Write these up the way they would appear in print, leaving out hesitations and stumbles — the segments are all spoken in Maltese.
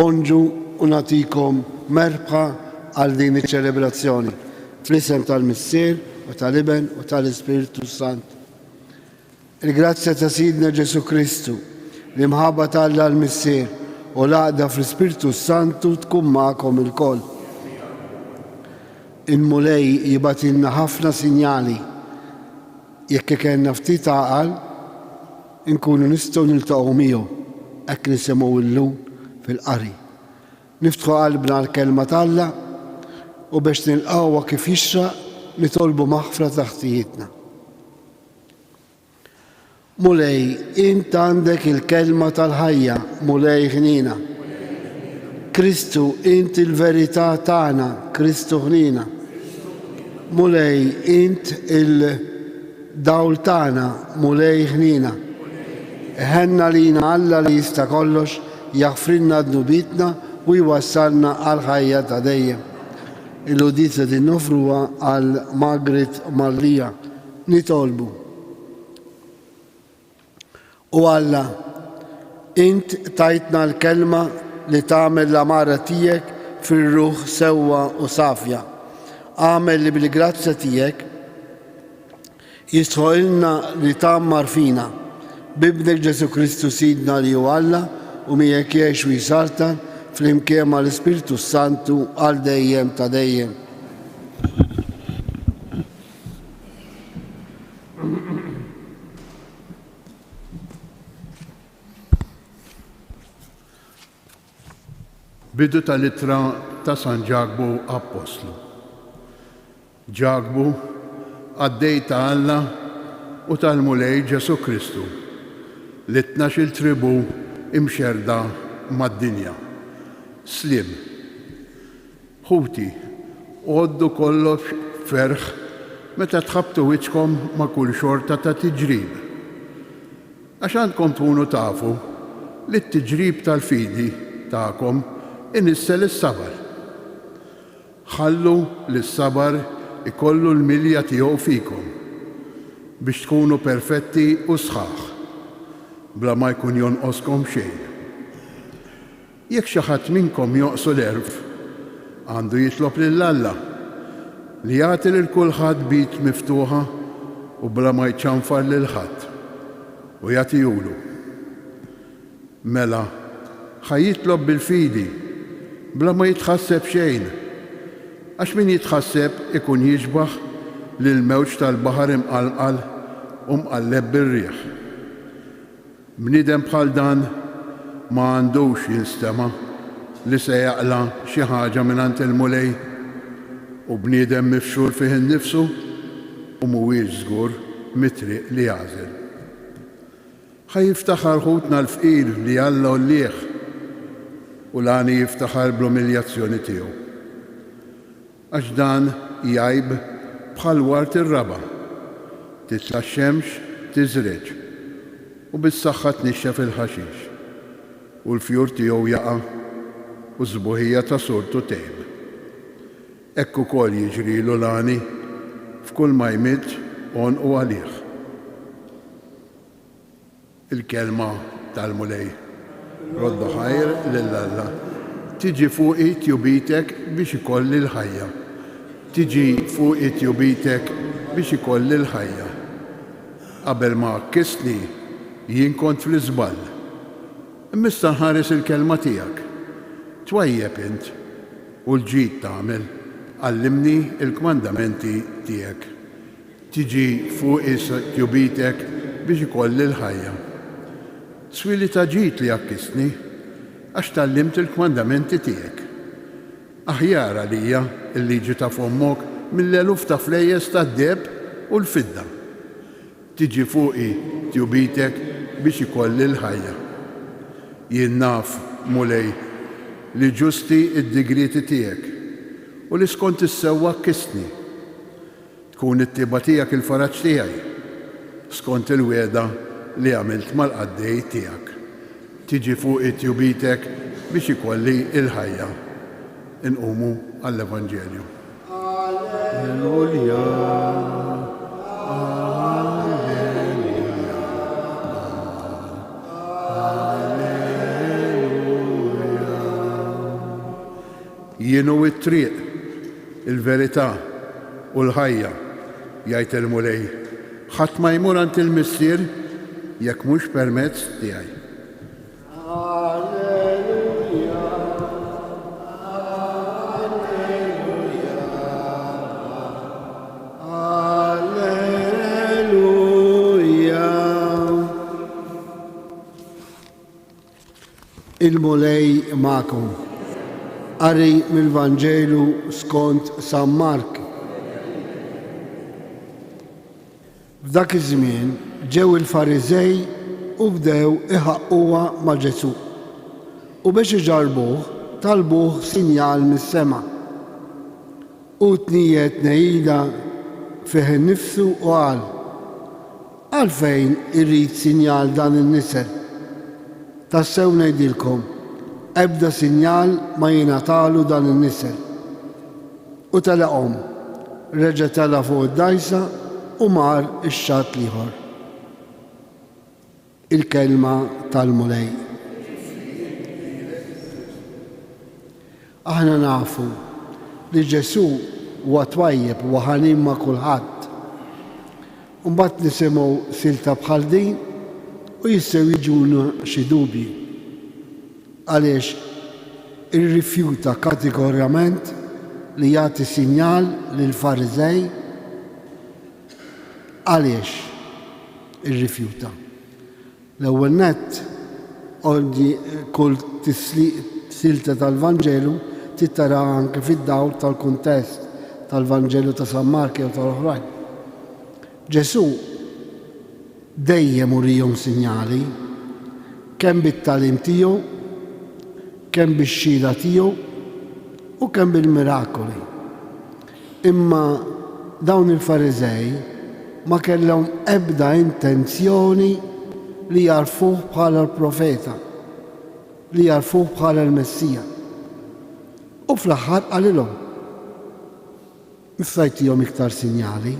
bonġu u nagħtikom merħba għal din iċ-ċelebrazzjoni. Fl-isem tal-Missier u tal-Iben u tal-Ispiritu Sant. Il-grazzja ta' Sidna Ġesu Kristu, l-imħabba tal-Alla l-Missier u l-għaqda fl-Ispiritu Santu tkun magħkom ilkoll. Il-mulej jibatilna ħafna sinjali. Jekk kellna ftit għaqal, inkunu nistgħu niltaqgħu miegħu hekk nisimgħu llum fil-qari. Niftħu qalbna għall-kelma tal-Alla u biex nilqgħuha kif jixraq nitolbu maħfra ta' ħtijietna. Mulej, int għandek il-kelma tal-ħajja, mulej ħnina. Kristu, int il-verità tagħna, Kristu ħnina. Mulej, int il-dawl tagħna, mulej ħnina. Ħenna lina Alla li jista' kollox jaħfrilna dnubitna u jwassalna għal ħajja ta' dejjem. Il-udizza din nofruha għal Margaret Mallija nitolbu. U Alla, int tajtna l-kelma li tagħmel l-amara tiegħek fir-ruħ sewwa u safja. Għamel li bil-grazzja tiegħek jistħoqilna li tagħmar fina bibnek Ġesu Kristu Sidna li hu Alla u miegħek jgħix u jsaltan fl-imkien mal-Ispiritu Santu għal dejjem ta' dejjem. Bidu tal-ittra ta' San Ġagbu Apostlu. Ġagbu għaddej ta' Alla u tal-mulej Ġesu Kristu li 12 tribu imxerda mad-dinja. Slim, ħuti, għoddu kollox ferħ meta tħabtu wiċkom ma' kull xorta ta' tiġrib. Għax għandkom tkunu tafu li t-tiġrib tal-fidi ta'kom inissel is-sabar. Ħallu li s-sabar ikollu l-milja tiegħu fikom biex tkunu perfetti u sħaħ, bla ma jkun jonqoskom xejn. Jekk xi ħadd minnkom joqsu l-erf, għandu jitlob lill-Alla li jagħti lil kulħadd bit miftuħa u bla ma jċanfar lil ħadd u jagħtihulu. Mela, ħajjitlob bil-fidi bla ma jitħasseb xejn, għax min jitħasseb ikun jiġbaħ lill-mewġ tal-baħar imqalqal u mqalleb bir-riħ. Bniedem bħal dan ma għandux jinstema li se jaqla xi ħaġa mingħand il-mulej u bniedem mifxur fih innifsu u mhuwiex żgur mit-triq li jagħżel. Ħajjiftaħar ħutna l-fqir li Alla ullieħ u l-għani jiftaħar bl-umiljazzjoni tiegħu. Għax dan jgħajb bħal wart ir-raba, titla' x-xemx tiżreġ u bis-saħħa tnixxef il-ħaxix u l-fjur tiegħu jaqa' u żbuħija ta' surtu tgħib. Hekk ukoll jiġrilu l-għani f'kull ma jmitt għonqu għalih. Il-kelma tal-mulej. Roddu ħajr lill-Alla. Tiġi fuqi tjubitek biex ikolli l-ħajja. Tiġi fuqi tjubitek biex ikolli l-ħajja. Qabel ma kkisni jien kont fl-iżball. Imissa nħares il-kelma tiegħek. Twajjeb int u l-ġid tagħmel, għallimni il-kmandamenti tiegħek. Tiġi fuqi tjubitek biex ikolli l-ħajja. Swili ta' ġid li jakkisni għax tallimt il-kmandamenti tiegħek. Aħjar għalija il-liġi ta' fommok mill-eluf ta' flejjes tad-deb u l-fidda. Tiġi fuqi tjubitek biex ikolli l-ħajja. Jien naf, mulej, li ġusti id-digriti tiegħek u li skont issewwa kkisni. Tkun it-tiba tiegħek il-faraġġ tiegħi skont il-weda li għamilt mal-qaddej tiegħek. Tiġi fuqi tjubitek biex ikolli l-ħajja. Inqumu għall-Evanġelju. Alleluja. Alleluja. jienu it-triq, il-verità u l-ħajja, jgħid il-mulej. Ħadd ma jmur għand il-Missier jekk mhux permezz tiegħi. Il-mulej ma'kom. Qari mill-Vanġelu skont San Mark. F'dak iż-żmien ġew il-Fariżej u bdew iħaqquha ma' Ġesu. U biex iġarbuh talbuh sinjal mis-sema. U tniet nejda fih innifsu u qal: għalfejn irrid sinjal dan in-niser? Tassew ngħidilkom, ebda sinjal ma jingħatalu dan in-niser. U telaqhom, reġa' tela fuq id-dajsa u mar ix-xatt ieħor. Il-kelma tal-mulej. Aħna nafu li Ġesu huwa twajjeb u ħanin ma' kulħadd. Mbagħad nisimgħu silta bħal din u jistgħu jiġuna xi dubji. Għaliex irrifjuta kategorjament li jagħti sinjal lill-Fariżej? Għaliex irrifjuta? L-ewwel nett kull silta tal-Vanġelu titara anke fid-dawl tal-kuntest tal-Vanġelu ta' San Mark u tal-oħrajn. Ġesu dejjem urihom sinjali kemm bit-tagħlim tiegħu, kemm bix-xhieda tiegħu u kemm bil-mirakoli. Imma dawn il-Fariżej ma kellhom ebda intenzjoni li jarfuh bħala l-profeta, li jarfuh bħala l-Messija. U fl-aħħar qalilhom: miftajtihom iktar sinjali,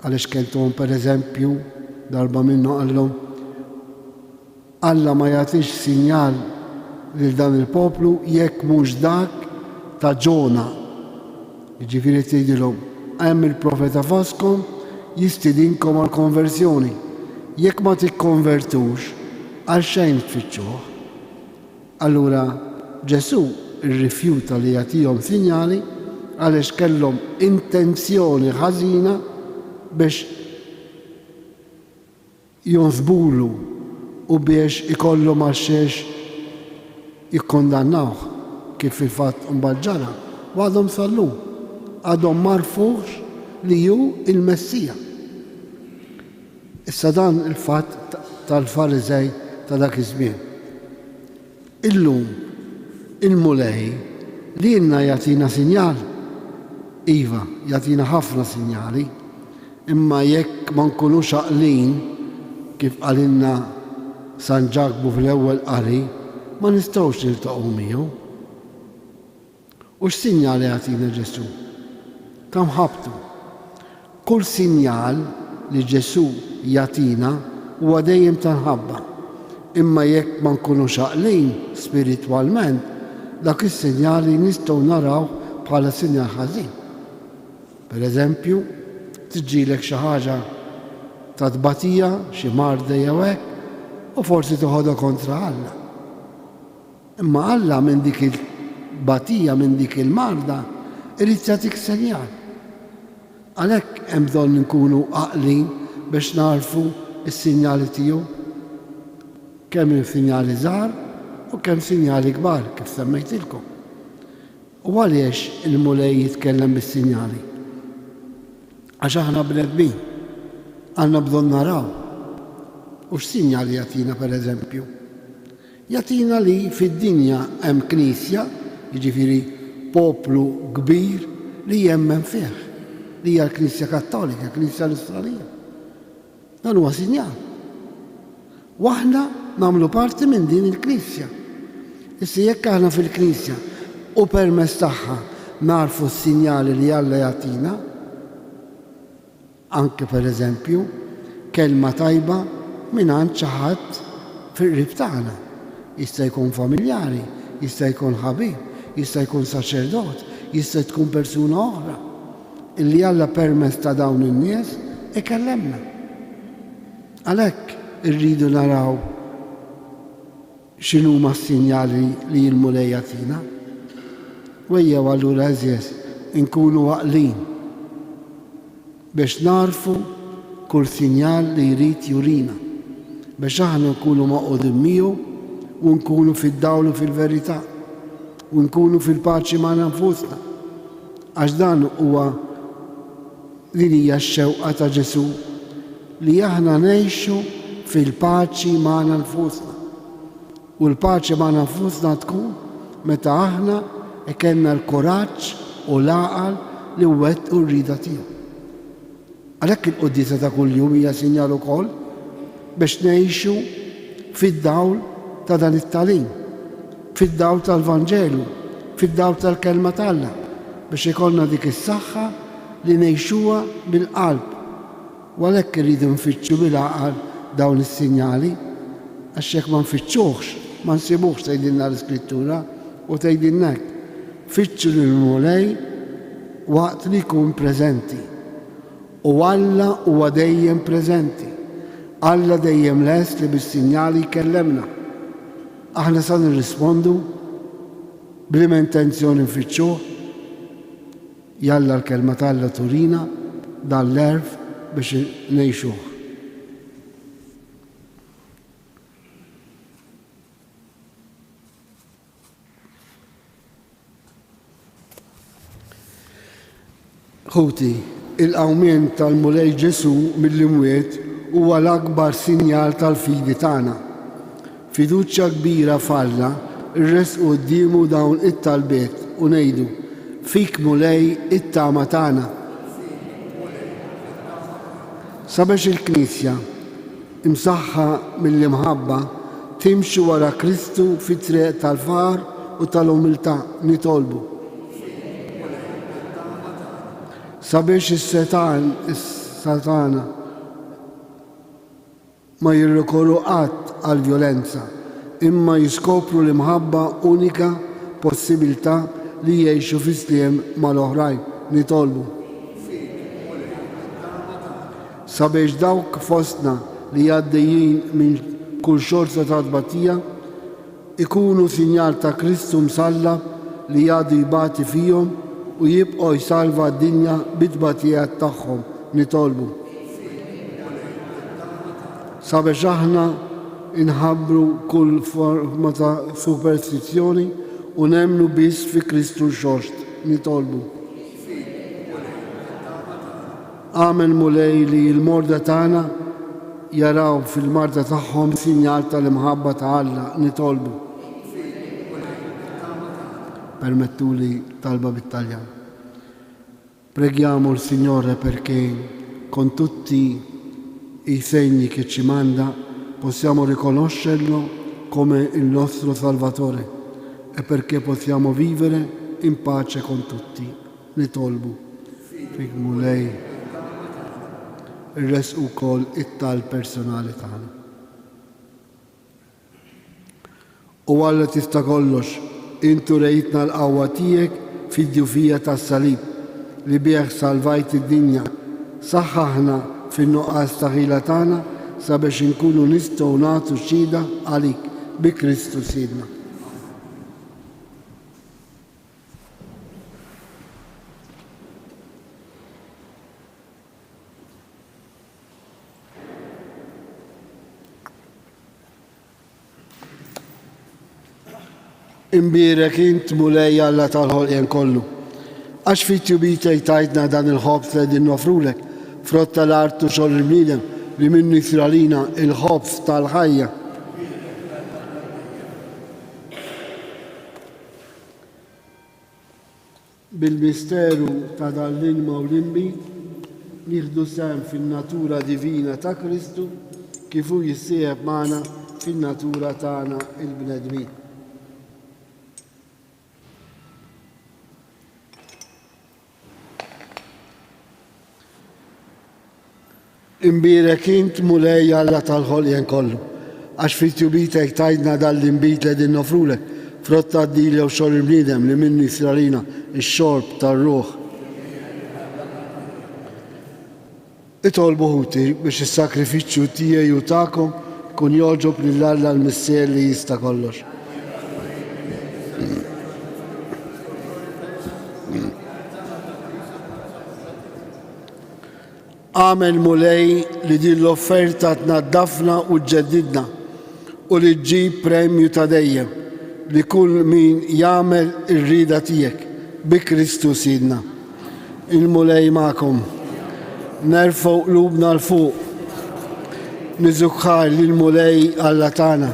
għaliex kelthom pereżempju darba minnu qallhom: Alla ma jagħtix sinjal lil dan il-poplu jekk mhux dak ta' Ġona. Jiġifieri tgħidilhom: hemm il-profeta foskom jistidinkom għal konversjoni. Jekk ma tikkonvertux, għal xejn tfittxuh. Allura Ġesu rrifjuta li jagħtihom sinjali għaliex kellhom intenzjoni ħażina biex jonżbulu u biex ikollu għaxiex jikkondannawh kif fil-fatt mbagħad ġara. U għadhom sallu, għadhom marfux li hu il-Messija. Issa dan il-fatt tal-Fariżej ta' dak iż-żmien. Illum il-mulej li jenna jagħtina sinjal. Iva, jagħtina ħafna sinjali, imma jekk ma nkunux għaqlin kif qalilna San Ġagbu fl-ewwel qari, ma nistgħux niltaqgħu miegħu. U x'sinjali jagħtina Ġesu? Kemm ħabtu? Kull sinjal li Ġesu jagħtina huwa dejjem tanħabba. Imma jekk ma nkunux għaqlin spiritwalment, dak is-sinjali nistgħu naraw bħala sinjal ħażin. Pereżempju, tiġġielek xi ħaġa ta' tbatija, xi marda jew hekk, u forsi toħodha kontra Alla. Imma Alla minn dik il-batija, minn dik il-marda, irid jagħtik sinjal. Għalhekk hemm bżonn nkunu għaqlin biex narfu s-sinjali tiegħu, kemm il-sinjali żgħar u kemm sinjali kbar kif semmejtilkom. U għaliex il-mulej jitkellem bis-sinjali? Għax aħna bnedmin għandna bżonn naraw. U x'sinjali jagħtina pereżempju? Jagħtina li fid-dinja hemm knisja, jiġifieri poplu kbir li jemmen fih, li hija l-Knisja Kattolika, Knisja Lusranija. Dan huwa sinjal. U aħna nagħmlu parti minn din il-Knisja. Issa jekk aħna fil-Knisja u permezz tagħha narfu s-sinjali li Alla jagħtina, anke pereżempju kelma tajba mingħand xi ħadd fir-qrib tagħna. Jista' jkun familjari, jista' jkun ħabib, jista' jkun saċerdot, jista' tkun persuna oħra. Illi Alla permezz ta' dawn in-nies ikellemna. Għalhekk irridu naraw x'inhuma s-sinjali li l-mulej jagħtina. Wejjew allura eżjes inkunu għaqlin biex narfu kull sinjal li jrid jurina, biex aħna nkunu maqudin miegħu u nkunu fid-dawl u fil-verità u nkunu fil-paċi ma' nfusna. Għax dan huwa din hija x-xewqa ta' Ġesu li aħna ngħixu fil-paċi ma' nfusna. U l-paċi ma' nfusna tkun meta aħna kellna l-kuraġġ u l-għaqal li wettqu r-rida tiegħu. Għalhekk il-qudiesa ta' kuljum hija sinjal ukoll biex ngħixu fid-dawl ta' dan it-tagħlim, fid-dawl tal-Vanġelu, fid-dawl tal-kelma t'Alla, biex ikollna dik is-saħħa li ngħixuha bil-qalb. U għalhekk irridu nfittxu bil-għaqal dawn is-sinjali għax jekk ma nfittxuhx ma nsibuhx tgħidilna l-Iskrittura u tgħidilna hekk. Fittxu l-mulej waqt li jkun preżenti. U Alla huwa dejjem preżenti. Alla dejjem lest li bis-sinjali jkellemna. Aħna sa nirrispondu b'liema intenzjoni nfittxuh, Jalla l-kelma t'Alla turina dan l-erf biex ngħixuh. Ħuti, il-qawmien tal-mulej Ġesu mill-imwiet huwa l-akbar sinjal tal-fidi tagħna. Fiduċja kbira f'Alla irresqu qudiemu dawn it-talbiet u ngħidu fik mulej it-tama tagħna. Sabiex il-Knisja imsaħħa mill-imħabba timxi wara Kristu fit-triq tal-far u tal-umiltà nitolbu. Sabiex is-Satana ma jirrikorru qatt għal-vjolenza, imma jiskopru l-imħabba unika possibilità li jgħixu fis-sliem mal-oħrajn nitolbu. Sabiex dawk fostna li għaddejjin minn kull xorta ta' tbatija ikunu sinjal ta' Kristu msallab li jgħaddu jibati fihom u jibqgħu jsalva d-dinja bit-tbatijat tagħhom nitolbu. Sabiex aħna inħabbru kull forma ta' superstizzjoni u nemmnu biss fi Kristu xost nitolbu. Amen mulej li l-morda tagħna jaraw fil-marda tagħhom sinjal tal-imħabba ta' Alla nitolbu. Permettuli talba bit-Taljan. Preghiamo il Signore perché con tutti i segni che ci manda possiamo riconoscerlo come il nostro Salvatore e perché possiamo vivere in pace con tutti. Nitolbu. Figmu lej ir-res ukoll it-tal personali tagħna. U Alla tista' kollox Intu rejtna l-qawwa tiegħek fid-djufija tas-salib li bih salvajt id-dinja. Saħħaħna fin-nuqqas ta' ħila tagħna sabiex inkunu nistgħu nagħtu xhieda għalik bi Kristu Sidna. Imbirek int mulej Alla tal-ħolqien kollu. Għax fit-tjubita jtajtna dan il-ħobs li din nofrulek, frott tal-artu xogħol il-bniedem li minnu jisralina il-ħobs tal-ħajja. Bil-misteru ta' dal-ilma u l-inbit nieħdu sehem fin-natura divina ta' Kristu kif hu jissieħeb magħna fin-natura tagħna il-bnedmin. Imbirek int mulej Alla tal-ħolqien kollu, għax fit-tjubita jtajtna dal-inbit li din nofrulek, frott għaddilja u xor il-bniedem li minni siralina il-xorb tar-ruħ. Itolbu ħuti biex is-sakrifiċċju tiegħi u tagħkom kun joġob lill-Alla l-Missier li jista' kollox. Għamel mulej li din l-offerta tnaddafna u ġġeddidna u li ġġib premju ta' dejjem li kull min jagħmel ir-rida tiegħek bi Kristu Sidna. Il-mulej magħkom. Nerfgħu qlubna l-fuq. Niżukħar lill-mulej Alla tagħna.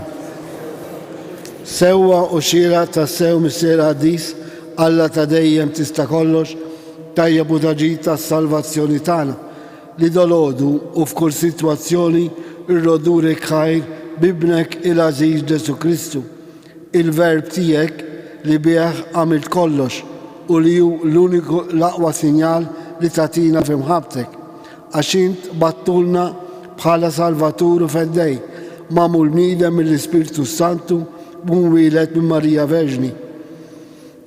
Sewwa u xira ta' sew Missier Qaddis Alla ta' dejjem tista' kollox tajjeb u taġid tas-salvazzjoni tagħna li dolodu u f'kull sitwazzjoni irrodurek ħajr bibnek il-Aziz Ġesu Kristu, il-verb tiegħek li bih għamilt kollox u li hu l-uniku l-aqwa sinjal li tagħtina f'imħabtek għax int battulna bħala Salvatur u feddej magħmul bniedem mill-Ispiritu Santu b'mwieled minn Marija Verġni.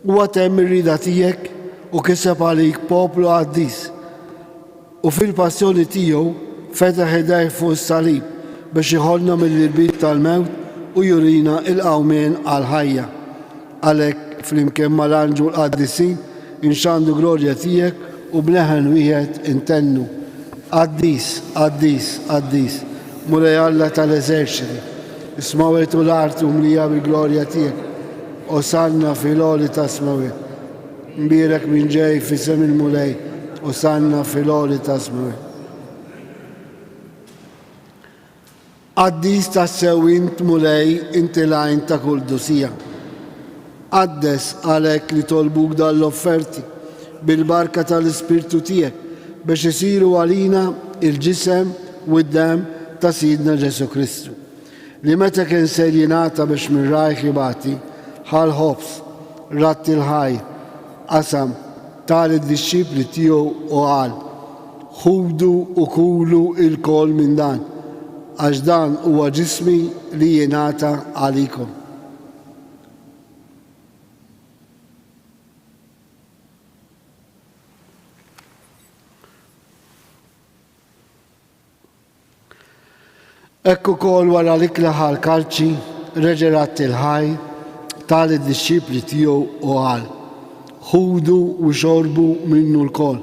Huwa temm ir-rida tiegħek u kiseb għalik poplu Qaddis u fil-passjoni tiegħu fetaħ idejh fuq is-salib biex iħollna mill-irbit tal-mewt u jurina il-qawmien għal-ħajja. Għalhekk flimkien mal-anġu l-qaddisin inxandu glorja tiegħek u b'leħen wieħed intennu. Qaddis, Qaddis, Qaddis, mulej Alla tal-eżerċiti, ismawet u l-art u mlija bil-glorja tiegħek, osanna fil-għoli ta' smawet. Mbirek minn ġej fisem il-mulej, osanna fil-għoli ta' smawet. Qaddis ta' sewint mulej inti lajn ta' kull dusija. Qaddes għalhekk li tolbuk dal-offerti bil-barka tal-Ispirtu tiegħek biex isiru għalina il-ġisem u d-dem ta' Sidna Ġesu Kristu. Li meta kien ser jingħata biex minn rajħ jibati ħal ħobs, ratti l-ħaj, qasam tal id-disċipli tiegħu u qal: ħudu u kulu il-kol minn dan, għax dan huwa ġismi li jingħata għalikom. Ekku kol wara l-ikla ħal-kalċi reġerat il-ħaj tal id-disċipli tiegħu u qal: ħudu u xorbu minnu l-kol,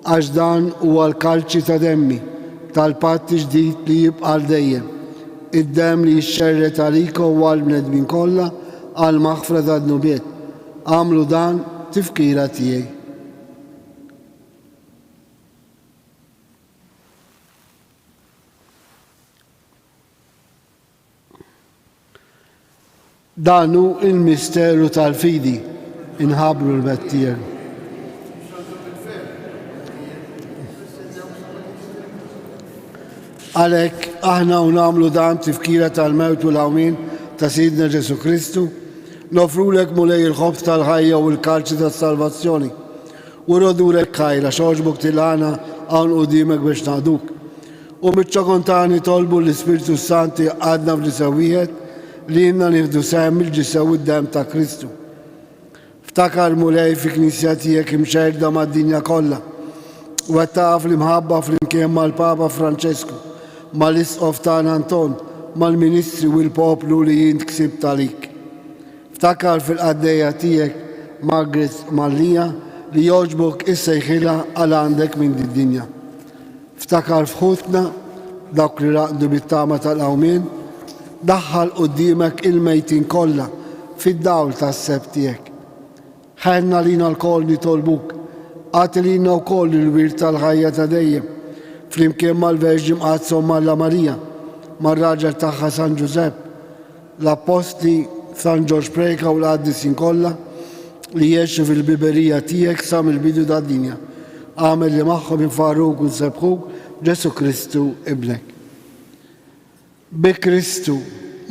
għax dan huwa l-kalċi ta' demmi tal-patt ġdid li jibqa' dejjem, id-dem li jixxerret għalikom u għall-bnedmin kollha għall-maħfra tad-nubiet. Għamlu dan tifkira tiegħi. Danu il-misteru tal-fidi inħabru l-bettier. Għalek, aħna u namlu dan tifkira tal-mewt u l-għawmin ta' Sidna Ġesu Kristu, nofrulek mulej il-ħobs tal-ħajja u l-kalċi tal-salvazzjoni, u rodurek ħajra xoġbuk til-għana għan u dimek biex naħduk. U mitċakontani tolbu l-Ispiritu Santi għadna fl-isawijiet li jenna nifdu sem il-ġisew id-dem ta' Kristu. Ftakar mulej fi knisja tiegħek imxerda mad-dinja kollha u għattaf l-imħabba flimkien mal-Papa Franċesku, mal-Isqof tagħna Anton, mal-Ministri u l-poplu li jint ksibt għalik. Ftakar fil-qaddeja tiegħek Margaret Mallija li joġbok issejħilha għal għandek minn din-dinja. Ftakar fħutna dawk li raqdu bit-tama tal-qawmien, daħħal qudiemek il-mejtin kollha fid-dawl tas-seb tiegħek. Ħenna lina l-koll nitolbuk, għati lina wkoll il-wirt tal-ħajja ta' dejjem, flimkien mal-Verġi Mqazzom Malla Marija, mar-raġel tagħha San Ġusepp, l-Apostli San Ġorġ Preka u l-qaddisin kollha li jgħixu fil-biberija tiegħek sa mill-bidu tad-dinja. Għamel li magħhom infarruk u nsebħuk Ġesu Kristu ibnek. Bi Kristu,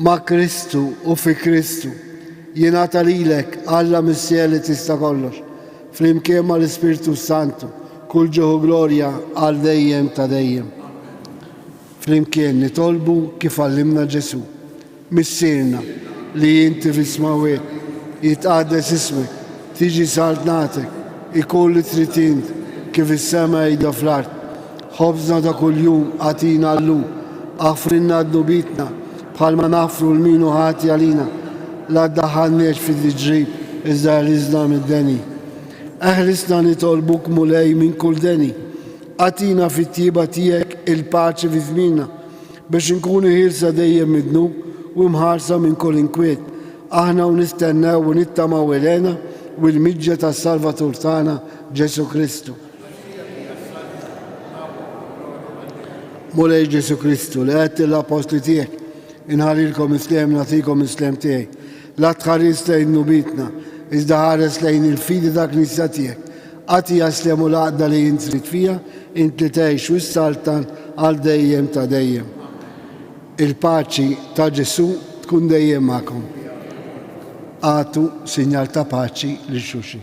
ma' Kristu u fi Kristu jingħata lilek Alla Missier li tista' kollox, flimkien mal-Ispiritu Santu, kull ġeħu glorja għal dejjem ta' dejjem. Flimkien nitolbu kif għallimna Ġesu, missierna li inti fi smawiet يتقدس اسمك تيجي سلطنتك يكون اللي تريد انت كيف السماء يدا في الارض. خبزنا ده كل يوم اعطينا اللوم اغفر لنا ذنوبنا بحال ما نغفروا لمين هاتي علينا لا تدخلناش في التجريب إذا أخلصنا من الدني. أخلصنا نطلبك مولاي من كل دني. أعطينا في الطيبة تيك الباce في زمينا باش نكون هيرسة دايم من ذنوب ومهارسة من كل انكويت. احنا ونستنى ونتما لنا والمجة السالفاتور تاعنا جيسو كريستو. مولاي جيسو كريستو لقيت الأبوستل تيك نهاري لكم إسلام نعطيكم إسلام تيك لا تخاريس لين نوبيتنا إذا هارس لين الفيد ذاك نساتيك أتي أسلم العقدة اللي ينترد فيها انت تعيش والسلطان على دايم تا دايم. الباce تا جيسو تكون دايم معكم. آتو سينيال تا باce للشوشي.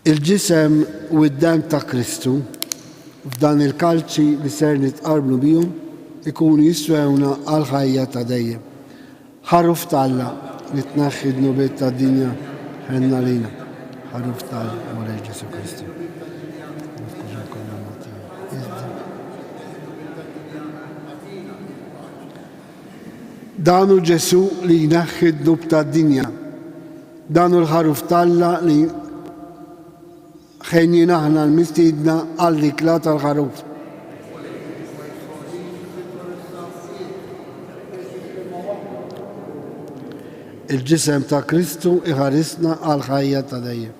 الجسم والدم تا كريستو f'dan il-kalċi li ser nitqarblu bihom ikunu jiswewna għal ħajja ta' dejjem. Ħaruf Alla li tnaħħi d-nubiet tad-dinja ħenna lina. Ħaruf Alla Mawlaj Ġesu Kristu. Danu Ġesu li jnaħħi d-nub tad-dinja. Danu l-ħaruf Alla li ħejjin aħna l-mistidna għall-ikla tal-ħaruf. Il-ġisem ta' Kristu iħarisna għal-ħajja ta' dejjem.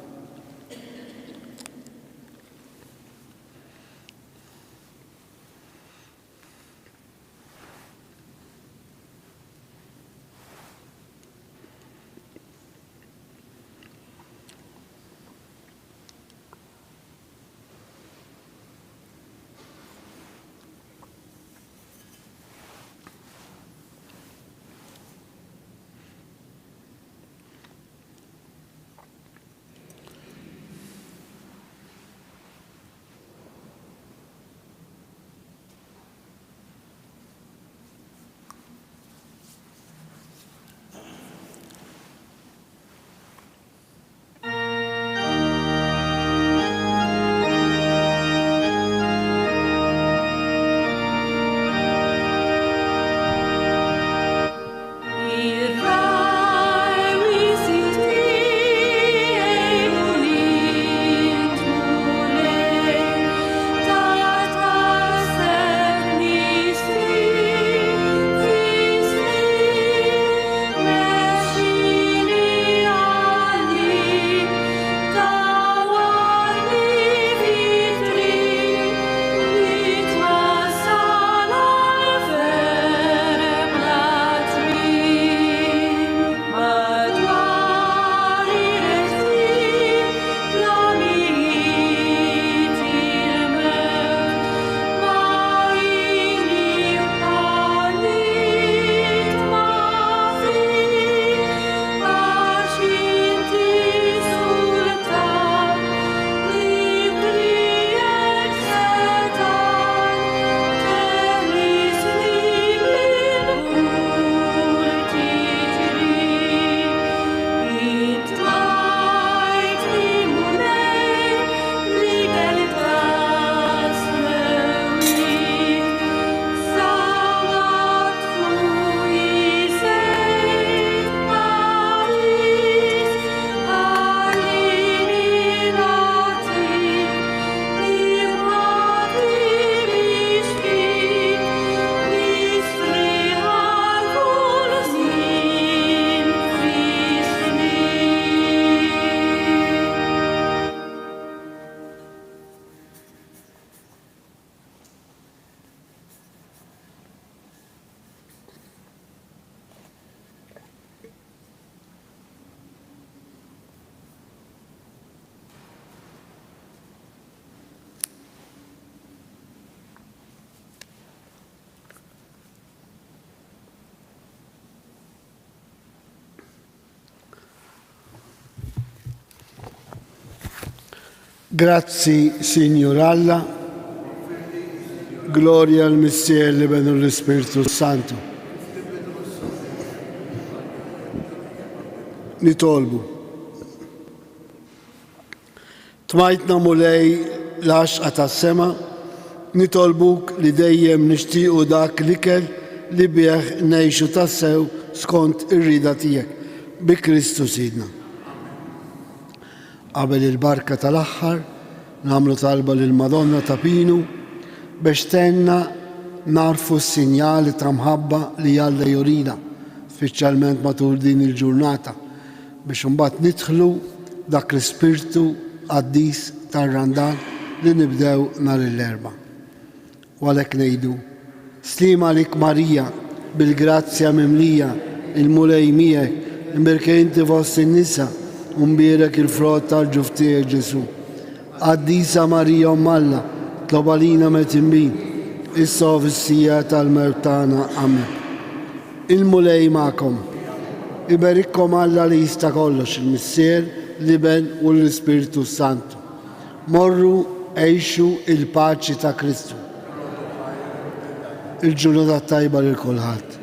Grazzi, Signor Alla, gloria al Messia e al Spirito Santo. nitolbu. Tmajtna mulej l-għaxqa tas-sema, nitolbuk li dejjem nixtiequ dak l-ikel li bih ngħixu tassew skont ir-rida tiegħek bi Kristu Sidna. Qabel il-barka tal-aħħar nagħmlu talba lil Madonna ta' Pinu biex tenna narfu s-sinjali ta' mħabba li Alla jurina, speċjalment matul din il-ġurnata, biex imbagħad nidħlu dak l-ispirtu qaddis tar-Randan li nibdew nhar l-Erba'. U għalhekk ngħidu: Slima lik Marija, bil-grazzja mimlija, il-mulej miegħek, imberke inti fost in-nisa, u mbierek il-frott tal-ġuf tiegħek Ġesu. Qaddisa Marija Umm Alla, tlob għalina met-imbin, issa u fis-sija tal-mewt tagħna. Amen. Il-mulej magħkom. Iberikkom Alla li jista' kollox, il-Missier, l-Iben u l-Ispiritu Santu. Morru għejxu il-paċi ta' Kristu. Il-ġurnata tajba lil kulħadd.